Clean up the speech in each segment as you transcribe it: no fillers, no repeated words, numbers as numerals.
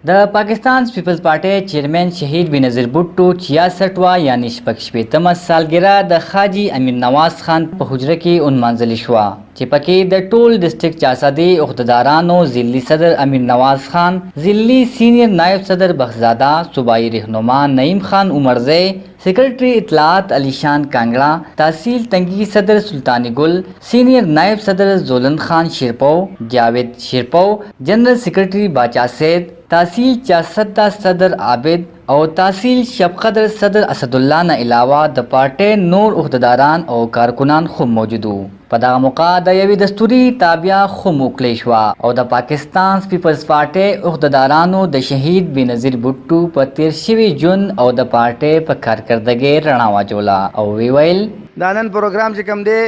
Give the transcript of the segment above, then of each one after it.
د پاکستان پیپلز پارٹی چیئرمین شہید نظیر بھٹو 66واں یعنی شپږ سالگرہ د خاجی امیر نواز خان په حجرے کې انمانځل شوه چې پکې د ټول ډسټریکټ 400 عہدیدارانو ضلعي صدر امیر نواز خان، ضلعي سینئر نائب صدر بخزادہ، صوبائی رہنما نعیم خان عمرزے، سیکرٹری اطلاعات علی شان کانگڑا، تحصیل تنگی صدر سلطانی گل، سینئر نائب صدر زولن خان شیرپو، جاوید شیرپو، جنرل سیکرٹری باچا سید، تحصیل چاسدہ صدر عابد اور تحصیل شب قدر صدر اسد اللہ نه علاوه د پارټۍ نور عہدیداران او کارکنان خو موجود وو. په دغه موقع د یوې دستوري تابعه خو وکړل شوه او د پاکستان پیپلز پارټۍ عہدیدارانو د شهید بېنظیر بھټو په تیر شوي جون او د پارټۍ په کارکردګۍ رڼا واچوله او وی ویل دا نن پروګرام چې کوم دی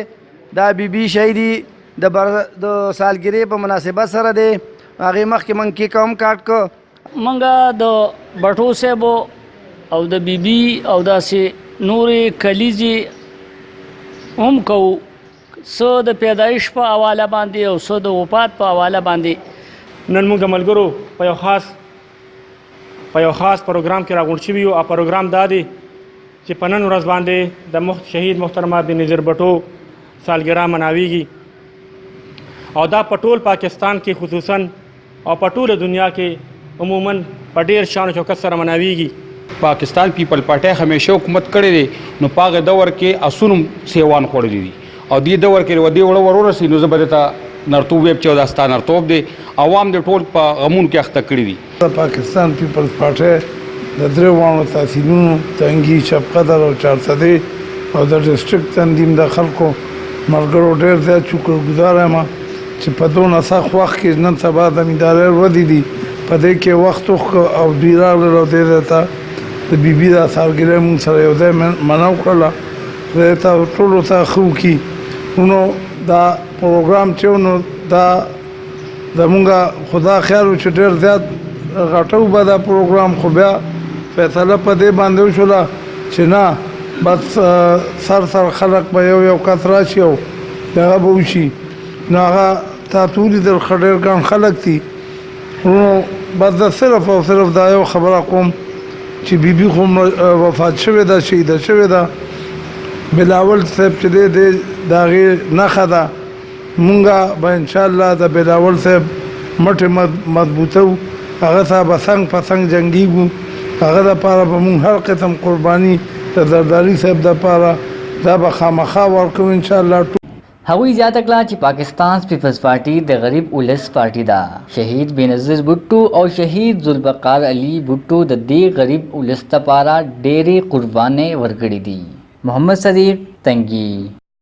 دا بی شهیدي د سالګرې په مناسبت سره دی. هغې مخکې موږ کیک هم کاټ کړ. موږ د بھټو صاحبو او د بی او داسې نورې کلیزې هم کوو، څه د پیدایش په حواله باندې او څه د وفات په حواله باندې. نن موږ د ملګرو په یو خاص پروګرام کې راغونډ شوي یو. پروګرام دا دی چې په نن ورځ باندې د شهید محترمه بېنظیر بھټو سالګرہ مناویږي او دا په ټول پاکستان کې خصوصاً او په ټوله دنیا کې عموماً په ډېر شان او شوکت سره مناویږي. پاکستان پیپل پارټۍ همیشه حکومت کړی دی، نو په هغه دور کې اسونو سیوان خوړلی دي او دې دور کې ودې وړه ورسي نو زه به درته نرتوب ویب چې دا ستا نرتوب دی. عوام د ټول په غمون کې اخته کړي دي. پاکستان پیپلز پارټۍ د درې واړو تحصیلونو تنگي، شب قدر او 400 او د ډسټریکټ تنظیم د خلکو ملګرو ډېر زیات شکرګزار یم چې په دونه سخت وخت کې نن سبا د مدارۍ ورځې دي، په دې کې وخت وښکه او دوی راغلل او دې ځای ته د بي دا سالګرۍ مونږ سره یو ځای منع وکړله. خدای ته ټولو ته ښه وکړي. نو دا پروګرام چې نو دا زمونږ خدا خیال و چې ډېر زیات غټو به دا پروګرام، خو بیا فیصله په دې باندې وشوله چې نه بس سر خلک به یو کس راشي او دغه به وشي. نو هغه تا ته ولیدل ښه ډېر ګڼ خلک دي. نو بس زه صرف او صرف دا یو خبره کوم چې بي خو وفات شوې ده، شهیده شوې ده. بلاول صاحب چې دی د هغې نښه ده. مونږ به انشاءالله د بلاول صاحب مټې مضبوطو، هغه سره به څنګ په څنګ جنګېږو. هغه دپاره به مونږ هر قسم قرباني د زرداري صاحب دپاره دا به خامخا ورکوو انشاءالله. هغوی زیاته کړه چې پاکستان پیپلز پارټي د غریب ولس پارټي ده. شهید بېنظیر بھټو او شهید ذوالفقار علي بھټو د دې غریب ولس لپاره ډېرې قربانۍ ورکړې دي. محمد صدیق، تنگی.